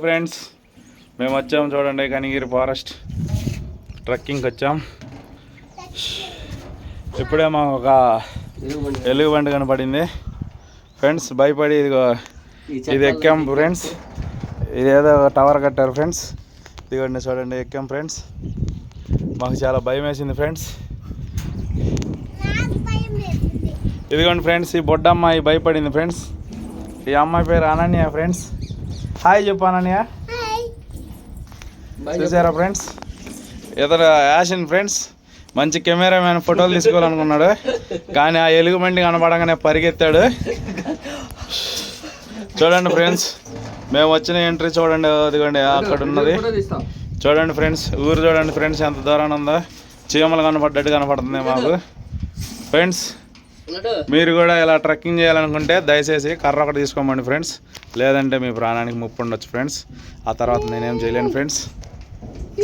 Friends మేము వచ్చాము చూడండి కనిగిరి ఫారెస్ట్ ట్రెక్కింగ్కి వచ్చాం. ఇప్పుడే మాకు ఒక ఎలుగుబంటి కనపడింది ఫ్రెండ్స్. భయపడి ఇది ఎక్కాం ఫ్రెండ్స్. ఇదేదో టవర్ కట్టారు ఫ్రెండ్స్. ఇదిగోండి చూడండి ఎక్కాం ఫ్రెండ్స్. మాకు చాలా భయం వేసింది ఫ్రెండ్స్. ఇదిగోండి ఫ్రెండ్స్ ఈ బొడ్డ అమ్మాయి భయపడింది ఫ్రెండ్స్. ఈ అమ్మాయి పేరు అనన్య ఫ్రెండ్స్. హాయ్ చెప్పు అనన్య. చూసారా ఫ్రెండ్స్ ఇతర యాషన్ ఫ్రెండ్స్. మంచి కెమెరామ్యాన్ ఫోటోలు తీసుకోవాలనుకున్నాడు కానీ ఆ ఎలుగుబంటి కనపడగానే పరిగెత్తాడు. చూడండి ఫ్రెండ్స్ మేము వచ్చిన ఎంట్రీ చూడండి. అదిగోండి అక్కడ ఉన్నది చూడండి ఫ్రెండ్స్. ఊరు చూడండి ఫ్రెండ్స్ ఎంత దూరాన ఉందో. చీమలు కనపడ్డట్టు కనపడుతుంది మాకు ఫ్రెండ్స్. మీరు కూడా ఇలా ట్రెక్కింగ్ చేయాలనుకుంటే దయచేసి కర్ర ఒకటి తీసుకోమండి ఫ్రెండ్స్. లేదంటే మీ ప్రాణానికి ముప్పు ఉండొచ్చు ఫ్రెండ్స్. ఆ తర్వాత నేనేం చేయలేను ఫ్రెండ్స్.